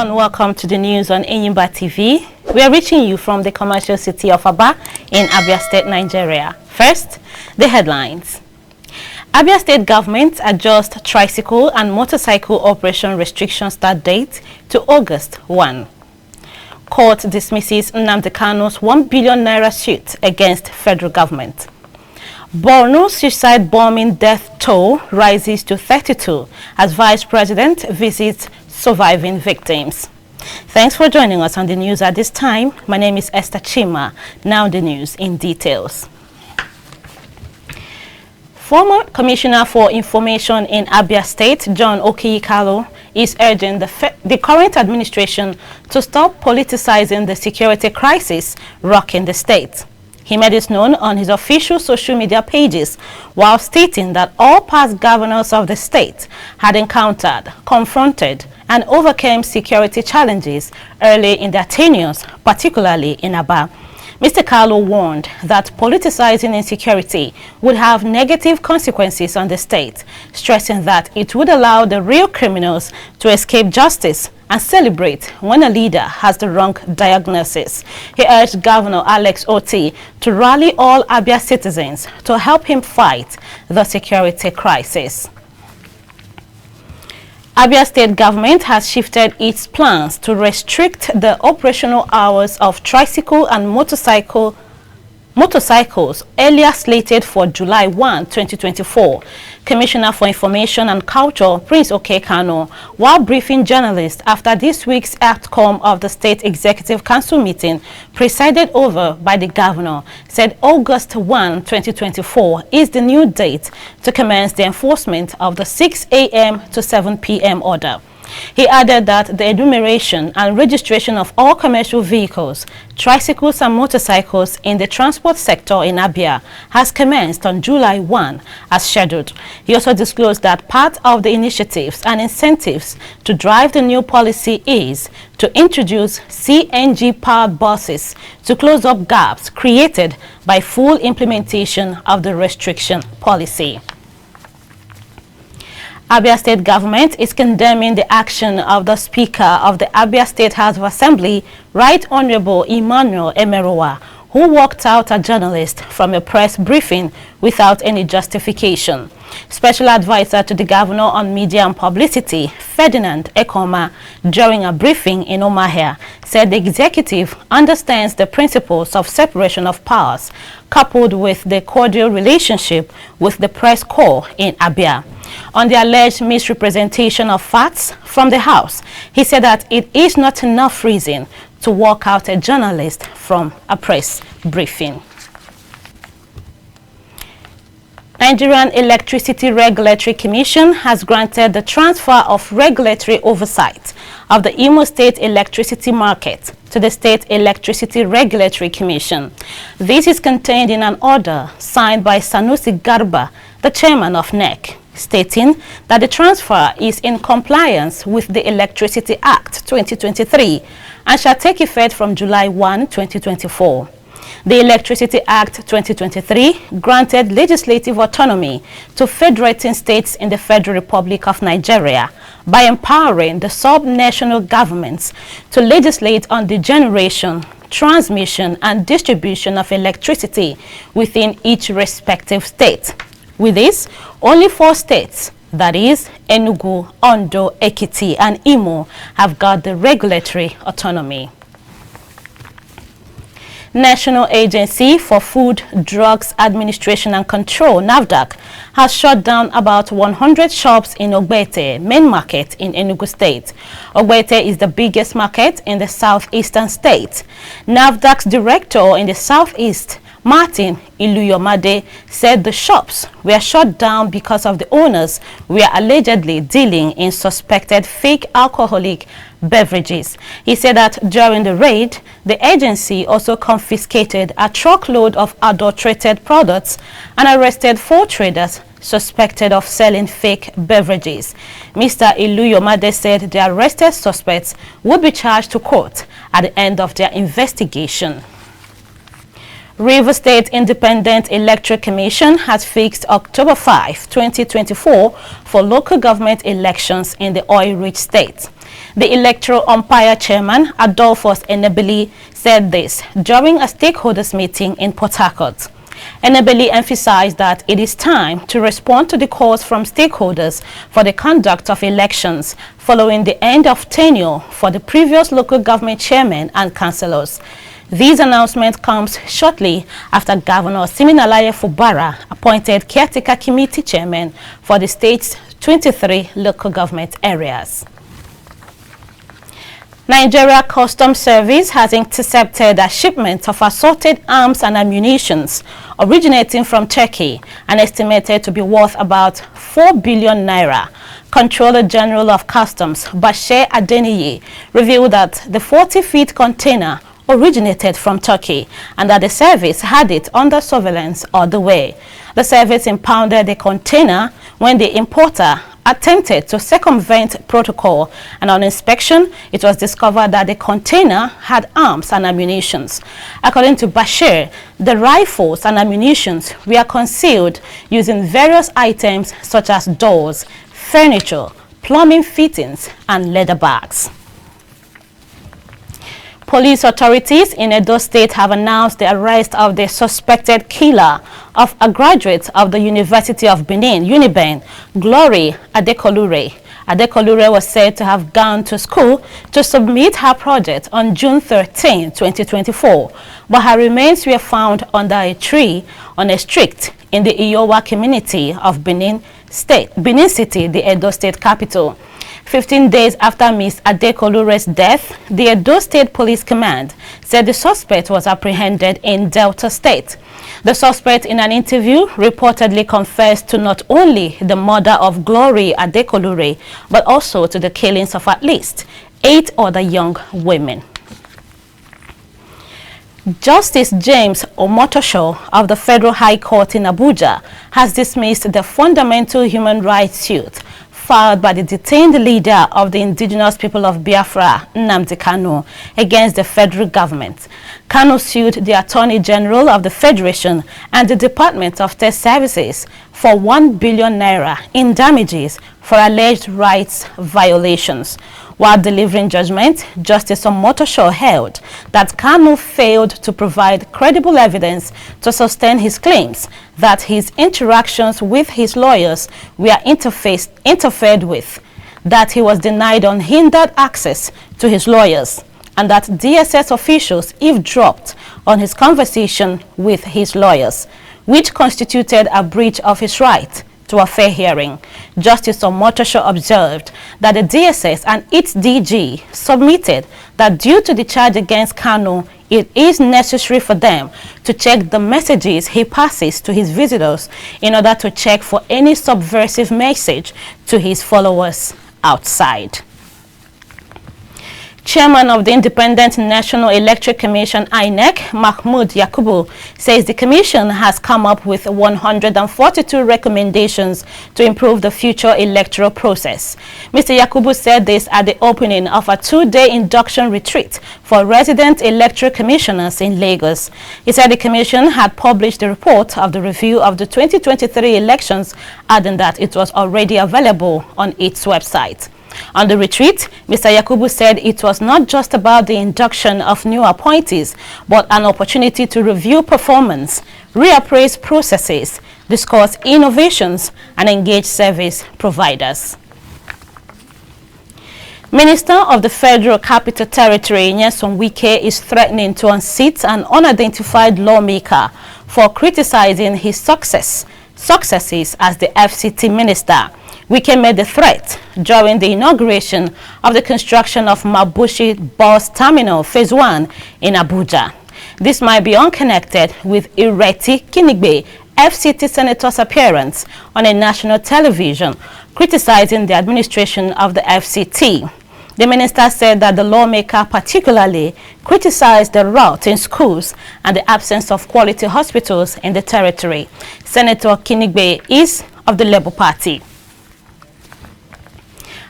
Welcome to the news on Enyimba TV. We are reaching you from the commercial city of Aba in Abia State, Nigeria. First, the headlines. Abia State government adjusts tricycle and motorcycle operation restriction start date to August 1. Court dismisses Nnamdi Kanu's 1 billion naira suit against federal government. Borno suicide bombing death toll rises to 32 as Vice President visits surviving victims. Thanks for joining us on the news at this time. My name is Esther Chima. Now the news in details. Former Commissioner for Information in Abia State, John Okiyikalo, is urging the current administration to stop politicizing the security crisis rocking the state. He made this known on his official social media pages while stating that all past governors of the state had encountered, confronted, and overcame security challenges early in their tenures, particularly in Aba. Mr. Kalu warned that politicizing insecurity would have negative consequences on the state, stressing that it would allow the real criminals to escape justice and celebrate when a leader has the wrong diagnosis. He urged Governor Alex Oti to rally all Abia citizens to help him fight the security crisis. Abia State government has shifted its plans to restrict the operational hours of tricycle and motorcycles earlier slated for July 1, 2024. Commissioner for Information and Culture, Prince Kanu, while briefing journalists after this week's outcome of the State Executive Council meeting presided over by the governor, said August 1, 2024 is the new date to commence the enforcement of the 6 a.m. to 7 p.m. order. He added that the enumeration and registration of all commercial vehicles, tricycles and motorcycles in the transport sector in Abia has commenced on July 1 as scheduled. He also disclosed that part of the initiatives and incentives to drive the new policy is to introduce CNG-powered buses to close up gaps created by full implementation of the restriction policy. Abia State government is condemning the action of the Speaker of the Abia State House of Assembly, Right Honorable Emmanuel Emerowa, who walked out a journalist from a press briefing without any justification. Special advisor to the governor on media and publicity, Ferdinand Ekoma, during a briefing in Omahia, said the executive understands the principles of separation of powers, coupled with the cordial relationship with the press corps in Abia. On the alleged misrepresentation of facts from the House, he said that it is not enough reason to walk out a journalist from a press briefing. Nigerian Electricity Regulatory Commission has granted the transfer of regulatory oversight of the Imo State electricity market to the State Electricity Regulatory Commission. This is contained in an order signed by Sanusi Garba, the chairman of NEC, stating that the transfer is in compliance with the Electricity Act 2023 and shall take effect from July 1, 2024. The Electricity Act 2023 granted legislative autonomy to federating states in the Federal Republic of Nigeria by empowering the sub-national governments to legislate on the generation, transmission and distribution of electricity within each respective state. With this, only 4 states, that is, Enugu, Ondo, Ekiti, and Imo, have got the regulatory autonomy. National Agency for Food, Drugs Administration and Control, NAFDAC, has shut down about 100 shops in Ogbete, main market in Enugu State. Ogbete is the biggest market in the southeastern state. NAFDAC's director in the southeast, Martin Iluyomade, said the shops were shut down because of the owners were allegedly dealing in suspected fake alcoholic beverages. He said that during the raid, The agency also confiscated a truckload of adulterated products and arrested 4 traders suspected of selling fake beverages. Mr. Iluyomade said the arrested suspects would be charged to court at the end of their investigation. Rivers State Independent Electoral Commission has fixed October 5, 2024 for local government elections in the oil-rich state. The electoral umpire chairman, Adolphus Enebeli, said this during a stakeholders meeting in Port Harcourt. Enebeli emphasized that it is time to respond to the calls from stakeholders for the conduct of elections following the end of tenure for the previous local government chairmen and councillors. This announcement comes shortly after Governor Siminalaye Fubara appointed caretaker committee chairman for the state's 23 local government areas. Nigeria Customs Service has intercepted a shipment of assorted arms and ammunition originating from Turkey and estimated to be worth about 4 billion naira. Controller General of Customs Bashir Adeniyi revealed that the 40-feet container originated from Turkey and that the service had it under surveillance all the way. The service impounded the container when the importer attempted to circumvent protocol, and on inspection it was discovered that the container had arms and ammunition. According to Bashir, the rifles and ammunition were concealed using various items such as doors, furniture, plumbing fittings and leather bags. Police authorities in Edo State have announced the arrest of the suspected killer of a graduate of the University of Benin, Uniben, Glory Adekolure. Adekolure was said to have gone to school to submit her project on June 13, 2024, but her remains were found under a tree on a street in the Iyowa community of Benin City, the Edo State capital. 15 days after Ms. Adekolure's death, the Edo State Police Command said the suspect was apprehended in Delta State. The suspect, in an interview, reportedly confessed to not only the murder of Glory Adekolure, but also to the killings of at least 8 other young women. Justice James Omotosho of the Federal High Court in Abuja has dismissed the fundamental human rights suit filed by the detained leader of the Indigenous People of Biafra, Nnamdi Kanu, against the federal government. Kanu sued the Attorney General of the Federation and the Department of State Services for 1 billion naira in damages for alleged rights violations. While delivering judgment, Justice Omotosho held that Kanu failed to provide credible evidence to sustain his claims that his interactions with his lawyers were interfered with, that he was denied unhindered access to his lawyers, and that DSS officials eavesdropped on his conversation with his lawyers, which constituted a breach of his right to a fair hearing. Justice Omotosho observed that the DSS and its DG submitted that due to the charge against Kanu, it is necessary for them to check the messages he passes to his visitors in order to check for any subversive message to his followers outside. Chairman of the Independent National Electoral Commission, INEC, Mahmoud Yakubu, says the commission has come up with 142 recommendations to improve the future electoral process. Mr. Yakubu said this at the opening of a 2-day induction retreat for resident electoral commissioners in Lagos. He said the commission had published the report of the review of the 2023 elections, adding that it was already available on its website. On the retreat, Mr. Yakubu said it was not just about the induction of new appointees, but an opportunity to review performance, reappraise processes, discuss innovations, and engage service providers. Minister of the Federal Capital Territory, Nyesom Wike, is threatening to unseat an unidentified lawmaker for criticizing his successes as the FCT minister. Wike made the threat during the inauguration of the construction of Mabushi Bus Terminal Phase 1 in Abuja. This might be unconnected with Ireti Kinigbe, FCT Senator's appearance on a national television criticizing the administration of the FCT. The minister said that the lawmaker particularly criticized the rout in schools and the absence of quality hospitals in the territory. Senator Kinigbe is of the Labour Party.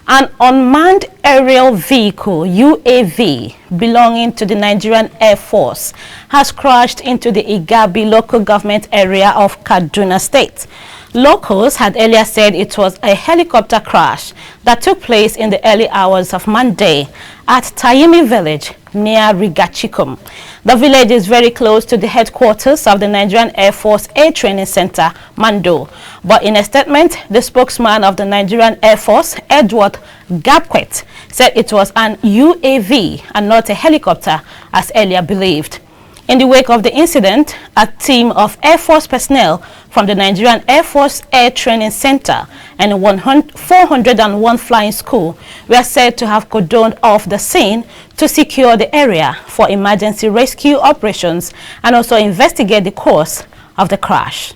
An unmanned aerial vehicle, UAV, belonging to the Nigerian Air Force has crashed into the Igabi local government area of Kaduna State. Locals had earlier said it was a helicopter crash that took place in the early hours of Monday at Tayimi village near Rigachikum. The village is very close to the headquarters of the Nigerian Air Force Air Training Center, Mando. But in a statement, the spokesman of the Nigerian Air Force, Edward Gapquet, said it was an UAV and not a helicopter as earlier believed. In the wake of the incident, a team of Air Force personnel from the Nigerian Air Force Air Training Center and 401 Flying School were said to have cordoned off the scene to secure the area for emergency rescue operations and also investigate the cause of the crash.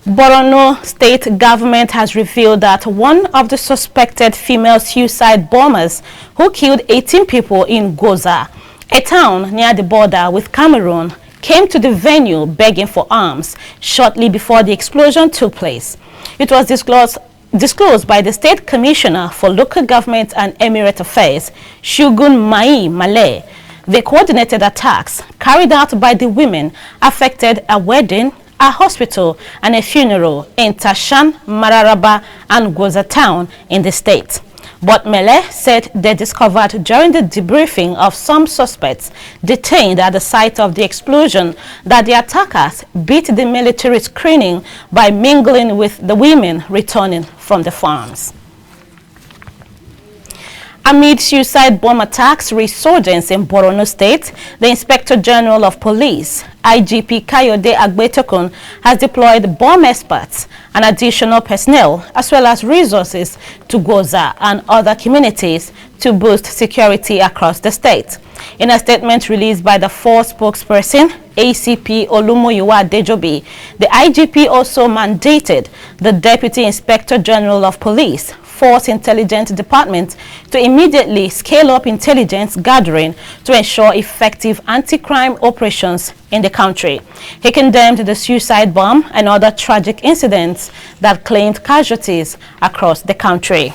Borno state government has revealed that one of the suspected female suicide bombers who killed 18 people in Goza, a town near the border with Cameroon, came to the venue begging for arms shortly before the explosion took place. It was disclosed by the State Commissioner for Local Government and Emirate Affairs, Shugun Mai Malay. The coordinated attacks carried out by the women affected a wedding, a hospital, and a funeral in Tashan, Mararaba, and Goza town in the state. But Mele said they discovered during the debriefing of some suspects detained at the site of the explosion that the attackers beat the military screening by mingling with the women returning from the farms. Amid suicide bomb attacks resurgence in Borno State, the Inspector General of Police, IGP Kayode Agbetokun, has deployed bomb experts and additional personnel as well as resources to Goza and other communities to boost security across the state. In a statement released by the force spokesperson, ACP Olumoyiwa Dejobi, the IGP also mandated the Deputy Inspector General of Police, Force Intelligence Department, to immediately scale up intelligence gathering to ensure effective anti-crime operations in the country. He condemned the suicide bomb and other tragic incidents that claimed casualties across the country.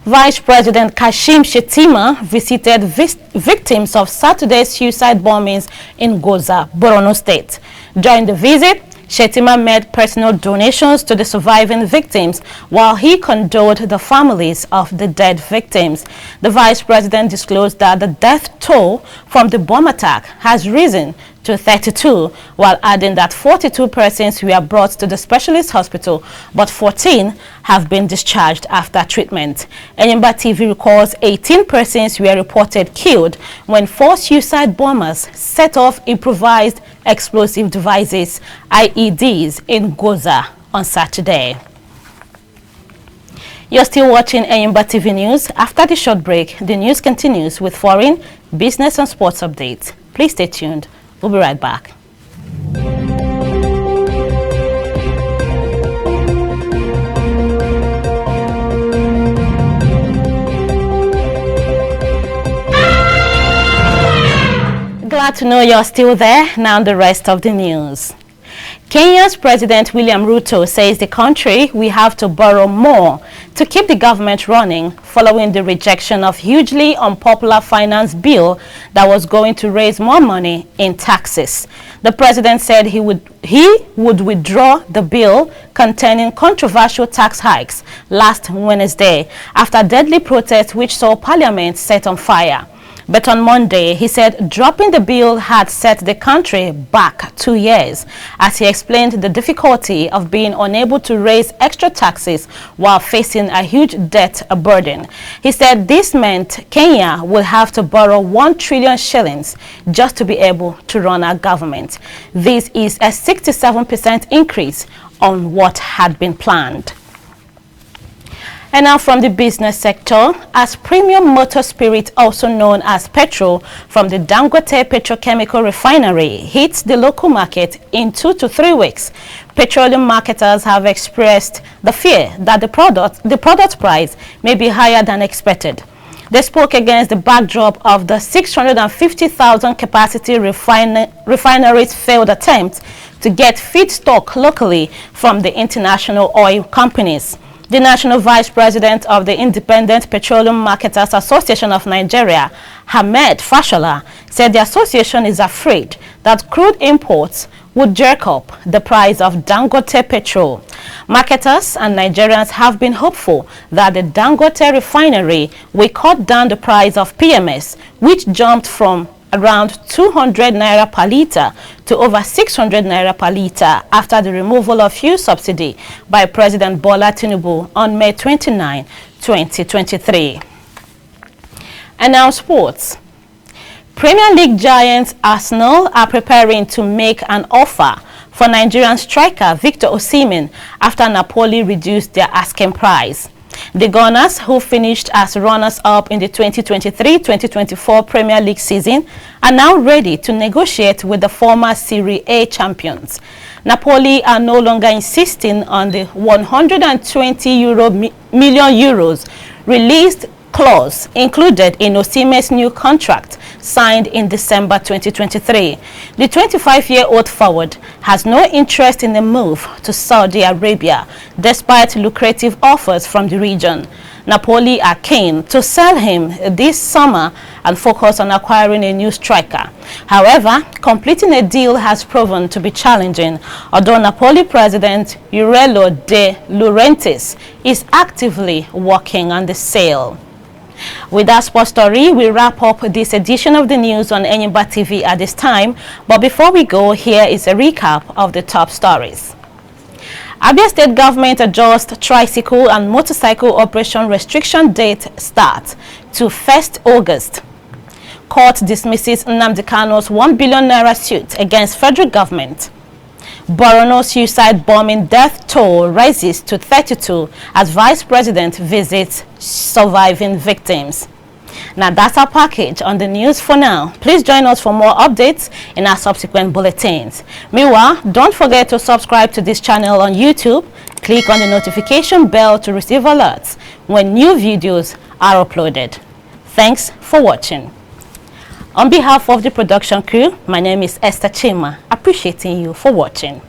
Vice President Kashim Shettima visited victims of Saturday's suicide bombings in Goza, Borno State. During the visit, Shettima made personal donations to the surviving victims while he condoled the families of the dead victims. The vice president disclosed that the death toll from the bomb attack has risen to 32, while adding that 42 persons were brought to the specialist hospital, but 14 have been discharged after treatment. Enyimba TV records 18 persons were reported killed when 4 suicide bombers set off improvised explosive devices, IEDs, in Goza on Saturday. You're still watching Enyimba TV News. After the short break, the news continues with foreign, business and sports updates. Please stay tuned. We'll be right back. Glad to know you're still there. Now the rest of the news. Kenya's President William Ruto says the country will have to borrow more to keep the government running following the rejection of hugely unpopular finance bill that was going to raise more money in taxes. The president said he would withdraw the bill containing controversial tax hikes last Wednesday after deadly protests which saw parliament set on fire. But on Monday, he said dropping the bill had set the country back 2 years, as he explained the difficulty of being unable to raise extra taxes while facing a huge debt burden. He said this meant Kenya will have to borrow 1 trillion shillings just to be able to run our government. This is a 67% increase on what had been planned. And now from the business sector, as premium motor spirit, also known as petrol, from the Dangote petrochemical refinery hits the local market in 2 to 3 weeks, petroleum marketers have expressed the fear that the product price may be higher than expected. They spoke against the backdrop of the 650,000 capacity refinery's failed attempt to get feedstock locally from the international oil companies. The National Vice President of the Independent Petroleum Marketers Association of Nigeria, Ahmed Fashola, said the association is afraid that crude imports would jerk up the price of Dangote petrol. Marketers and Nigerians have been hopeful that the Dangote refinery will cut down the price of PMS, which jumped from around 200 naira per litre to over 600 naira per litre after the removal of fuel subsidy by President Bola Tinubu on May 29, 2023. And now sports. Premier League giants Arsenal are preparing to make an offer for Nigerian striker Victor Osimhen after Napoli reduced their asking price. The Gunners, who finished as runners-up in the 2023-2024 Premier League season, are now ready to negotiate with the former Serie A champions. Napoli are no longer insisting on the 120 million euros released clause included in Osimhen's new contract signed in December 2023. The 25-year-old forward has no interest in a move to Saudi Arabia, despite lucrative offers from the region. Napoli are keen to sell him this summer and focus on acquiring a new striker. However, completing a deal has proven to be challenging, although Napoli president Aurelio De Laurentiis is actively working on the sale. With that sports story, we wrap up this edition of the news on Enyimba TV at this time. But before we go, here is a recap of the top stories. Abia State government adjusts tricycle and motorcycle operation restriction date start to 1st August. Court dismisses Nnamdi Kanu's 1 billion naira suit against federal government. Borno suicide bombing death toll rises to 32 as Vice President visits surviving victims. Now that's our package on the news for now. Please join us for more updates in our subsequent bulletins. Meanwhile, don't forget to subscribe to this channel on YouTube. Click on the notification bell to receive alerts when new videos are uploaded. Thanks for watching. On behalf of the production crew, my name is Esther Chima, appreciating you for watching.